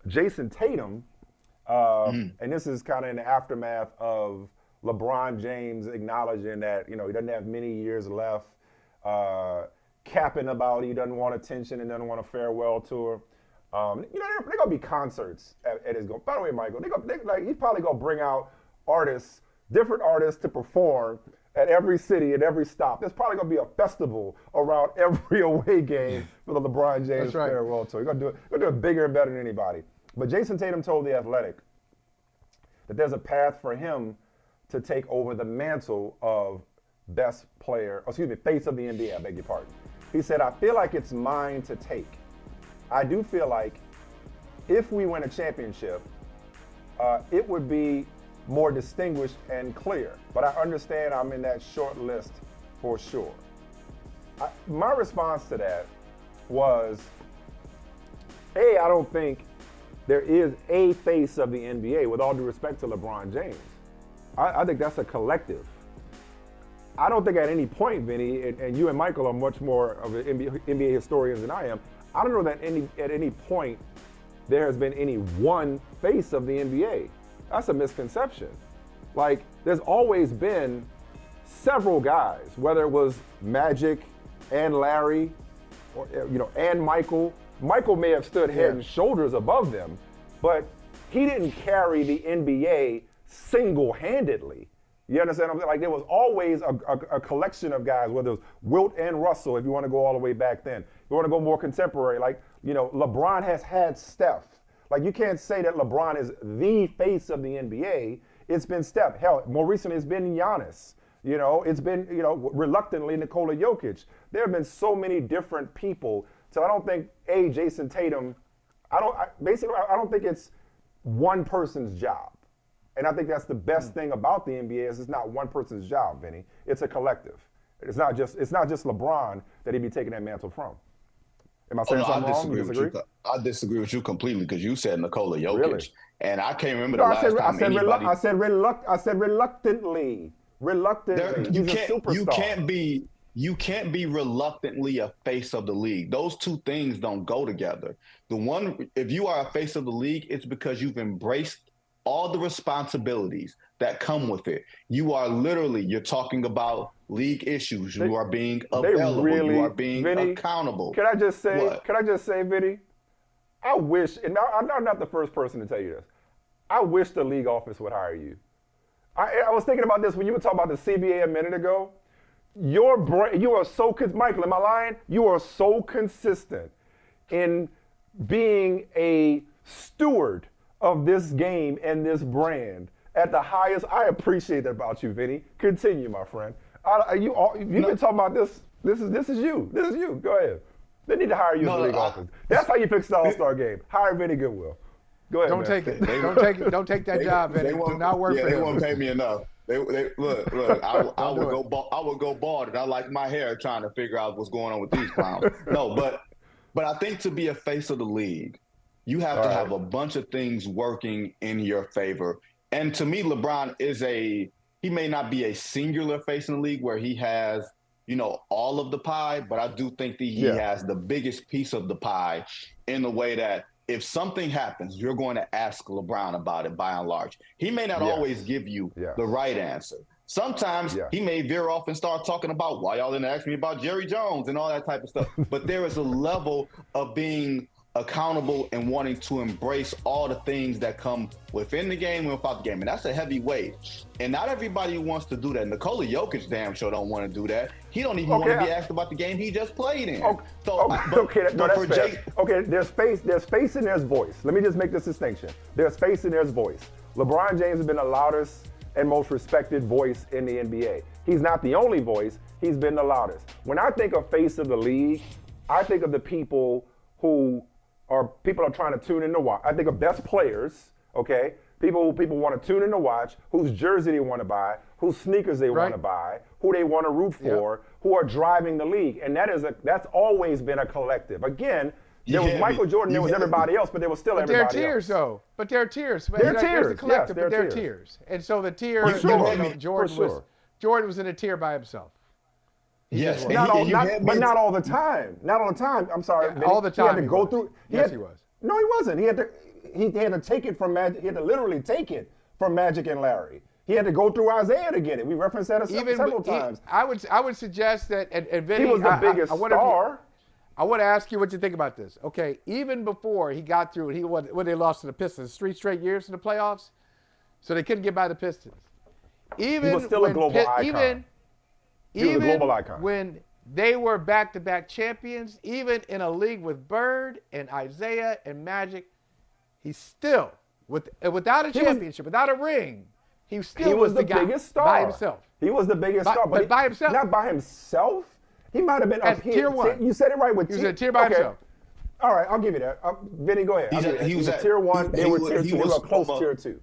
Jayson Tatum, and this is kind of in the aftermath of LeBron James acknowledging that he doesn't have many years left, capping about he doesn't want attention and doesn't want a farewell tour. They're gonna be concerts at his go. By the way, Michael, he's probably gonna bring out different artists to perform at every city, at every stop. There's probably gonna be a festival around every away game for the LeBron James farewell tour. He's gonna do it bigger and better than anybody. But Jayson Tatum told The Athletic that there's a path for him to take over the mantle of face of the NBA, I beg your pardon. He said, I feel like it's mine to take. I do feel like if we win a championship, it would be more distinguished and clear. But I understand I'm in that short list for sure. My response to that was, I don't think there is a face of the NBA, with all due respect to LeBron James. I think that's a collective. I don't think at any point, Vinny, and you and Michael are much more of an NBA historians than I am, I don't know that at any point there has been any one face of the NBA. That's a misconception. Like, there's always been several guys, whether it was Magic and Larry, or and Michael. Michael may have stood head and shoulders above them, but he didn't carry the NBA single-handedly. You understand what I'm saying? Like, there was always a collection of guys, whether it was Wilt and Russell, if you want to go all the way back then. You want to go more contemporary, like, LeBron has had Steph. Like, you can't say that LeBron is the face of the NBA. It's been Steph. Hell, more recently it's been Giannis. It's been, reluctantly Nikola Jokic. There have been so many different people. So I don't think, Jayson Tatum, I don't think it's one person's job. And I think that's the best thing about the NBA is it's not one person's job, Vinny. It's a collective. It's not just LeBron that he'd be taking that mantle from. Am I saying something wrong? You disagree? I disagree with you completely because you said Nikola Jokic. Really? And I can't remember the last time anybody... I said reluctantly. Reluctantly. You can't be reluctantly a face of the league. Those two things don't go together. If you are a face of the league, it's because you've embraced all the responsibilities that come with it. You're talking about league issues. You are being available. You are being accountable. Can I just say, Vinny, I wish, and I'm not the first person to tell you this, I wish the league office would hire you. I was thinking about this when you were talking about the CBA a minute ago. You are so, Michael, am I lying? You are so consistent in being a steward of this game and this brand at the highest. I appreciate that about you, Vinny. Continue, my friend. You've been talking about this. This is you. This is you. Go ahead. They need to hire you in the league office. That's how you fix the All-Star game. Hire Vinny Goodwill. Go ahead. Don't take it. Don't take that job, Vinny. Do not work for him. They won't pay me enough. Look. I would go bald, and I like my hair trying to figure out what's going on with these clowns. No, but I think to be a face of the league, you have to have a bunch of things working in your favor. And to me, LeBron he may not be a singular face in the league where he has, all of the pie, but I do think that he has the biggest piece of the pie in the way that if something happens, you're going to ask LeBron about it by and large. He may not always give you the right answer. Sometimes he may veer off and start talking about why y'all didn't ask me about Jerry Jones and all that type of stuff. But there is a level of being accountable and wanting to embrace all the things that come within the game and without the game. And that's a heavy weight. And not everybody wants to do that. Nikola Jokic damn sure don't want to do that. He don't even want to be asked about the game he just played in. That's fair. Okay, there's face and there's voice. Let me just make this distinction. There's face and there's voice. LeBron James has been the loudest and most respected voice in the NBA. He's not the only voice. He's been the loudest. When I think of face of the league, I think of the people who are trying to tune in to watch. I think of best players, okay? People want to tune in to watch, whose jersey they want to buy, whose sneakers they want to buy, who they want to root for, who are driving the league. And that's always been a collective. Again, there was Michael Jordan, there was everybody else, but there was still everybody else. But there are tiers, though. But there are tiers. There are tiers, the collective, yes, but there are tiers. And so the tier, Jordan was in a tier by himself. Yes, but not all the time. Not all the time. I'm sorry. All the time. He had to go through. Yes, he was. No, he wasn't. he had to take it from Magic. He had to literally take it from Magic and Larry. He had to go through Isaiah to get it. We referenced that several times. I would suggest that, and Vinny, he was the biggest star. I want to ask you what you think about this. Okay, even before he got through, when they lost to the Pistons, 3 straight years in the playoffs, so they couldn't get by the Pistons. Even he was still a global icon. He was a global icon. When they were back-to-back champions, even in a league with Bird and Isaiah and Magic, he still, without a championship, without a ring, he was the biggest star by himself. He was the biggest star, but by himself. Not by himself. He might have been up here. Tier 1. You said it right with he was a tier by himself. All right, I'll give you that. Vinny, go ahead. He was at tier 1. They were tier 2. They were close tier 2.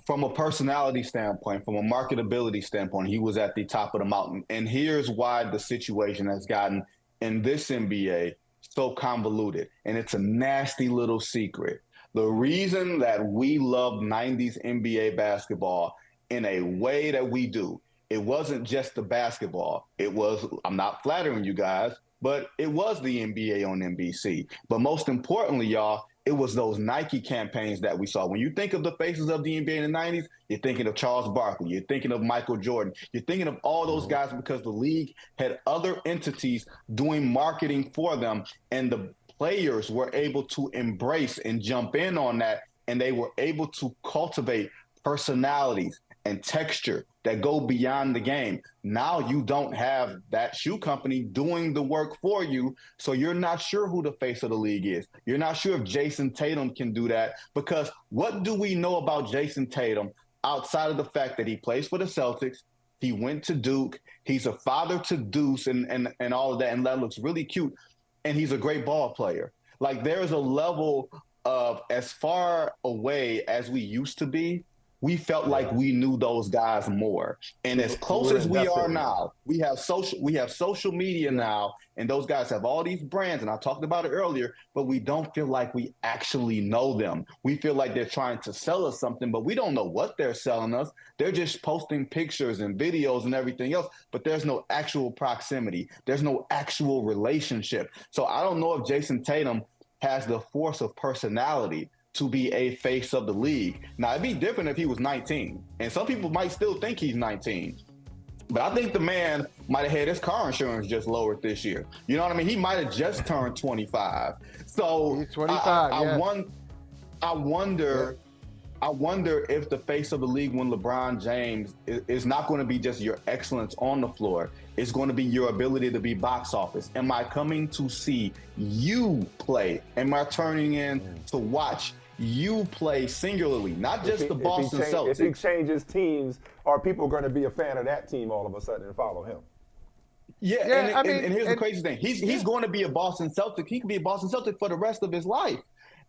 From a personality standpoint, from a marketability standpoint, he was at the top of the mountain. And here's why the situation has gotten in this NBA so convoluted. And it's a nasty little secret. The reason that we love 90s NBA basketball in a way that we do, it wasn't just the basketball. It was, I'm not flattering you guys, but it was the NBA on NBC. But most importantly, y'all, it was those Nike campaigns that we saw. When you think of the faces of the NBA in the 90s, you're thinking of Charles Barkley, you're thinking of Michael Jordan, you're thinking of all those guys because the league had other entities doing marketing for them, and the players were able to embrace and jump in on that, and they were able to cultivate personalities and texture that go beyond the game. Now you don't have that shoe company doing the work for you, so you're not sure who the face of the league is. You're not sure if Jayson Tatum can do that, because what do we know about Jayson Tatum outside of the fact that he plays for the Celtics, he went to Duke, he's a father to Deuce and all of that, and that looks really cute, and he's a great ball player. Like, there's a level of, as far away as we used to be, we felt like we knew those guys more. And as close as we are now, we have social media now, and those guys have all these brands, and I talked about it earlier, but we don't feel like we actually know them. We feel like they're trying to sell us something, but we don't know what they're selling us. They're just posting pictures and videos and everything else, but there's no actual proximity. There's no actual relationship. So I don't know if Jayson Tatum has the force of personality to be a face of the league. Now, it'd be different if he was 19, and some people might still think he's 19. But I think the man might have had his car insurance just lowered this year. You know what I mean? He might have just turned 25. So he's 25. I wonder if the face of the league when LeBron James is not going to be just your excellence on the floor. It's going to be your ability to be box office. Am I coming to see you play? Am I turning in to watch you play singularly, not just the Boston Celtics? If he changes teams, are people going to be a fan of that team all of a sudden and follow him? Yeah, and here's the crazy thing. He's going to be a Boston Celtic. He can be a Boston Celtic for the rest of his life.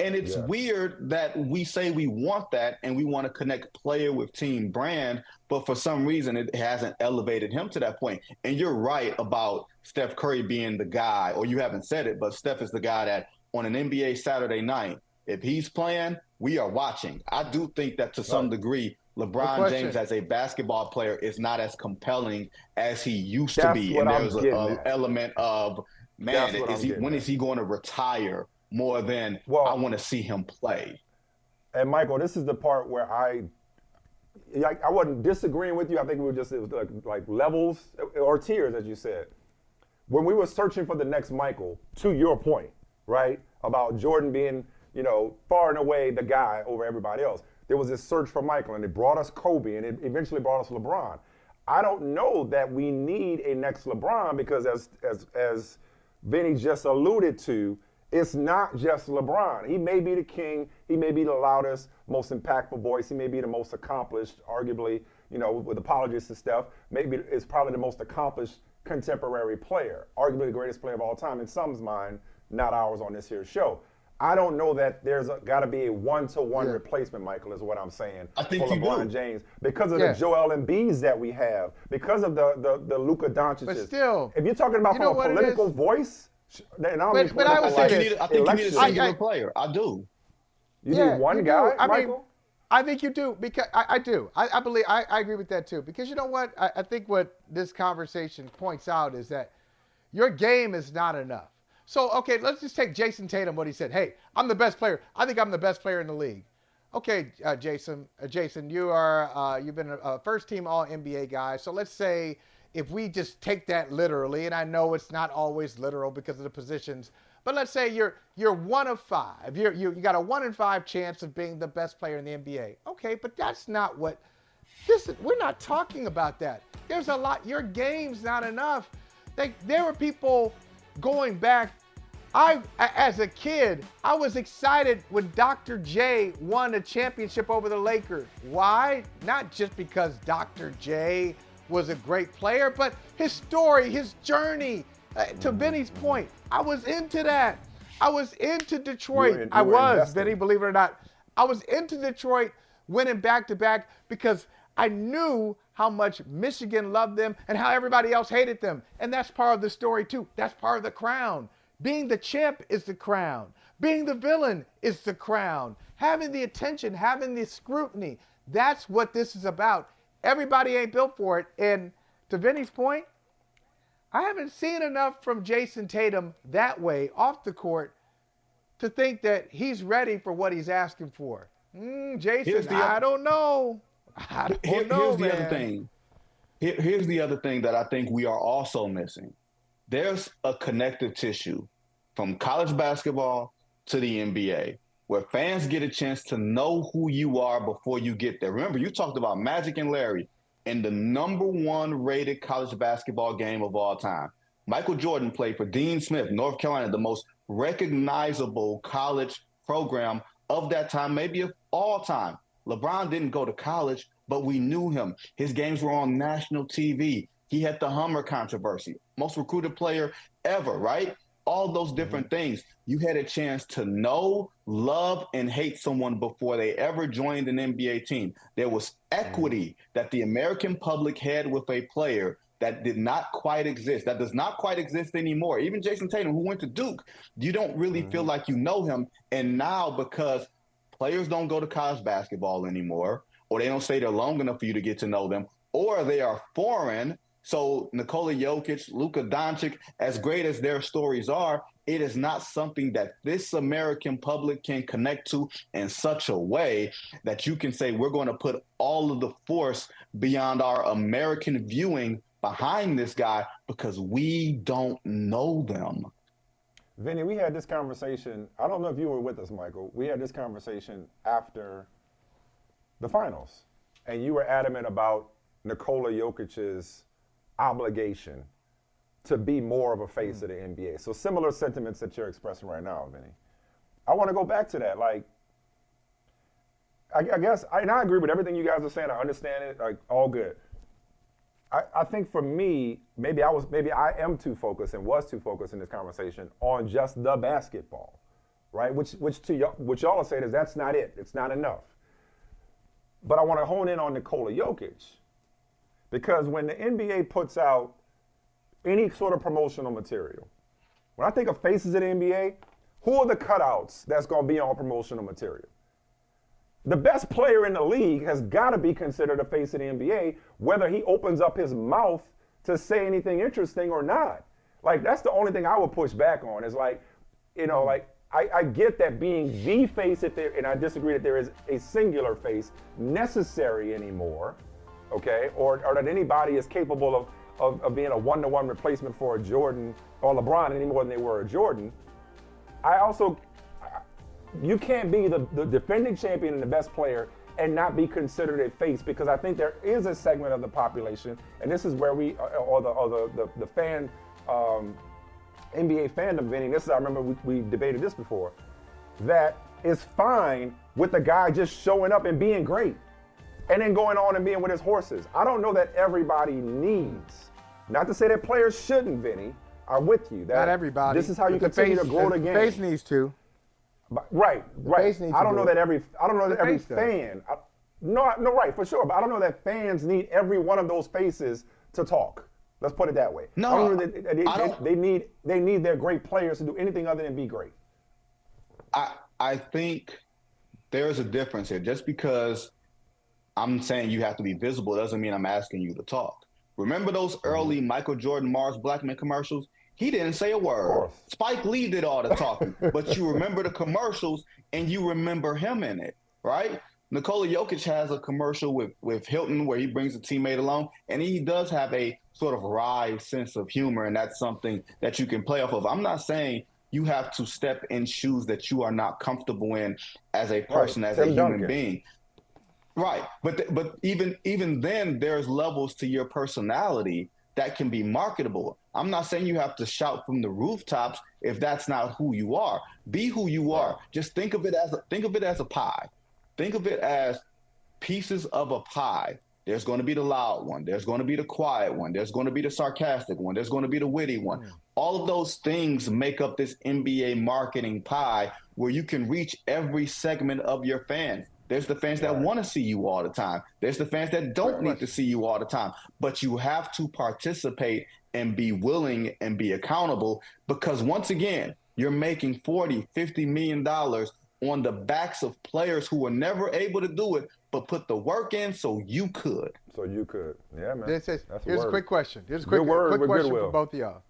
And it's weird that we say we want that and we want to connect player with team brand, but for some reason it hasn't elevated him to that point. And you're right about Steph Curry being the guy, or you haven't said it, but Steph is the guy that on an NBA Saturday night, if he's playing, we are watching. I do think that to some degree, LeBron James as a basketball player is not as compelling as he used to be. And there's an element of, man, when is he going to retire? More than I want to see him play. And Michael, this is the part where I wasn't disagreeing with you. I think it was like levels or tiers, as you said. When we were searching for the next Michael, to your point, right, about Jordan being, far and away the guy over everybody else, there was this search for Michael, and it brought us Kobe, and it eventually brought us LeBron. I don't know that we need a next LeBron because, as Vinny just alluded to, it's not just LeBron. He may be the king. He may be the loudest, most impactful voice. He may be the most accomplished, arguably, with apologies and stuff. Maybe it's probably the most accomplished contemporary player, arguably the greatest player of all time in some's mind, not ours on this here show. I don't know that there's got to be a one-to-one replacement, Michael, is what I'm saying, for LeBron James. Because of the Joel Embiids that we have, because of the Luka Doncic's. But still, if you're talking about from a political voice, but I would say this. I think you need a singular player. I do. You need one guy, Michael? I think you do, because I do. I believe I agree with that too. Because you know what? I think what this conversation points out is that your game is not enough. So, okay, let's just take Jayson Tatum, what he said. Hey, I'm the best player. I think I'm the best player in the league. Okay, Jason, you've been a first-team All-NBA guy. So let's say if we just take that literally, and I know it's not always literal because of the positions, but let's say you're 1 of 5. You got a 1 in 5 chance of being the best player in the NBA. Okay, but that's not what this is. We're not talking about that. There's a lot. Your game's not enough. There were people going back. As a kid, I was excited when Dr. J won a championship over the Lakers. Why? Not just because Dr. J was a great player, but his story, his journey. To Vinny's point, I was into that. I was into Detroit. I was, Vinny, believe it or not. I was into Detroit winning back-to-back because I knew how much Michigan loved them and how everybody else hated them. And that's part of the story, too. That's part of the crown. Being the champ is the crown. Being the villain is the crown. Having the attention, having the scrutiny. That's what this is about. Everybody ain't built for it. And to Vinny's point, I haven't seen enough from Jayson Tatum that way off the court to think that he's ready for what he's asking for. Jason, I don't know. Here's the other thing. Here's the other thing that I think we are also missing. There's a connective tissue from college basketball to the NBA where fans get a chance to know who you are before you get there. Remember, you talked about Magic and Larry in the #1 rated college basketball game of all time. Michael Jordan played for Dean Smith, North Carolina, the most recognizable college program of that time, maybe of all time. LeBron didn't go to college, but we knew him. His games were on national TV. He had the Hummer controversy, most recruited player ever, right? All those different things. You had a chance to know, love, and hate someone before they ever joined an NBA team. There was equity that the American public had with a player that did not quite exist, that does not quite exist anymore. Even Jayson Tatum, who went to Duke, you don't really feel like you know him. And now, because players don't go to college basketball anymore, or they don't stay there long enough for you to get to know them, or they are foreign. So Nikola Jokic, Luka Doncic, as great as their stories are, it is not something that this American public can connect to in such a way that you can say we're going to put all of the force beyond our American viewing behind this guy because we don't know them. Vinny, we had this conversation. I don't know if you were with us, Michael. We had this conversation after the finals, and you were adamant about Nikola Jokic's obligation to be more of a face of the NBA. So similar sentiments that you're expressing right now, Vinny. I want to go back to that. Like, I guess, and I agree with everything you guys are saying. I understand it, like, all good. I think for me, maybe I am too focused and was too focused in this conversation on just the basketball, right? Which y'all are saying is that's not it. It's not enough. But I want to hone in on Nikola Jokic. Because when the NBA puts out any sort of promotional material, when I think of faces of the NBA, who are the cutouts that's going to be on promotional material? The best player in the league has got to be considered a face of the NBA, whether he opens up his mouth to say anything interesting or not. Like, that's the only thing I would push back on is like, you know, like, I get that being the face, and I disagree that there is a singular face necessary anymore, okay? Or that anybody is capable of being a one-to-one replacement for a Jordan or LeBron any more than they were a Jordan. You can't be the defending champion and the best player and not be considered a face, because I think there is a segment of the population, and this is where the fan, NBA fandom, Vinny, I remember we debated this before, that is fine with the guy just showing up and being great and then going on and being with his horses. I don't know that everybody needs, not to say that players shouldn't, Vinny, I'm with you. That not everybody. This is how you continue to grow the game. The face needs to. Right. I don't know that every fan. Right, for sure. But I don't know that fans need every one of those faces to talk. Let's put it that way. No, they need their great players to do anything other than be great. I think there is a difference here. Just because I'm saying you have to be visible doesn't mean I'm asking you to talk. Remember those early Michael Jordan, Mars Blackman commercials? He didn't say a word. Spike Lee did all the talking, but you remember the commercials and you remember him in it, right? Nikola Jokic has a commercial with Hilton where he brings a teammate along, and he does have a sort of wry sense of humor, and that's something that you can play off of. I'm not saying you have to step in shoes that you are not comfortable in as a person, as a human being. Right. But even then, there's levels to your personality that can be marketable. I'm not saying you have to shout from the rooftops if that's not who you are. Be who you are. Just think of it as a pie. Think of it as pieces of a pie. There's going to be the loud one. There's going to be the quiet one. There's going to be the sarcastic one. There's going to be the witty one. All of those things make up this NBA marketing pie where you can reach every segment of your fans. There's the fans that want to see you all the time. There's the fans that don't need to see you all the time. But you have to participate and be willing and be accountable, because once again, you're making $40, $50 million on the backs of players who were never able to do it, but put the work in so you could. Yeah, man. Here's a quick question. Here's a quick question for both of y'all.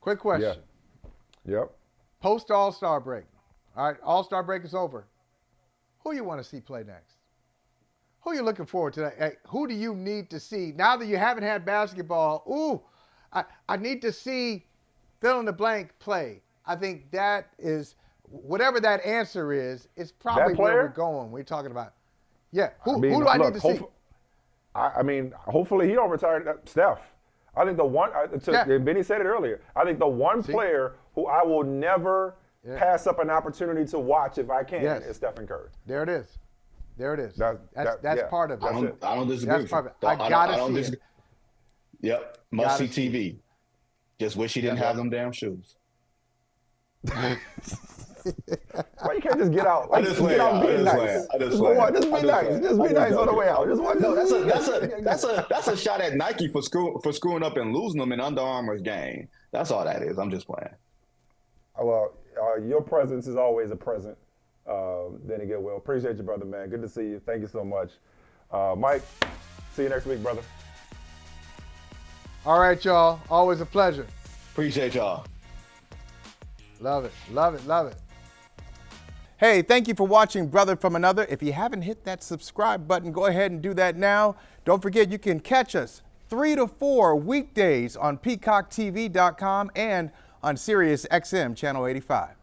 Quick question. Yep. Post All-Star break. All right, All-Star break is over. Who you want to see play next? Who are you looking forward to? Who do you need to see? Now that you haven't had basketball, I need to see fill in the blank play. I think that is, whatever that answer is probably where we're going. We're talking about, who do I need to see? I mean, hopefully he don't retire. Steph. I think the one, and Benny said it earlier, I think the one player who I will never pass up an opportunity to watch if I can is Stephen Curry. There it is. That's part of it. I don't disagree. That's part of it. I gotta see it. Yep. Must see TV. Just wish he didn't have them damn shoes. Why you can't just get out? Just be nice. Just be nice on the way out. That's a shot at Nike for screwing up and losing them in Under Armour's game. That's all that is. I'm just playing. Well, your presence is always a present. Benny Goodwill. Appreciate you, brother, man. Good to see you. Thank you so much. Mike, see you next week, brother. All right, y'all. Always a pleasure. Appreciate y'all. Love it. Hey, thank you for watching Brother from Another. If you haven't hit that subscribe button, go ahead and do that now. Don't forget, you can catch us 3 to 4 weekdays on PeacockTV.com and on Sirius XM Channel 85.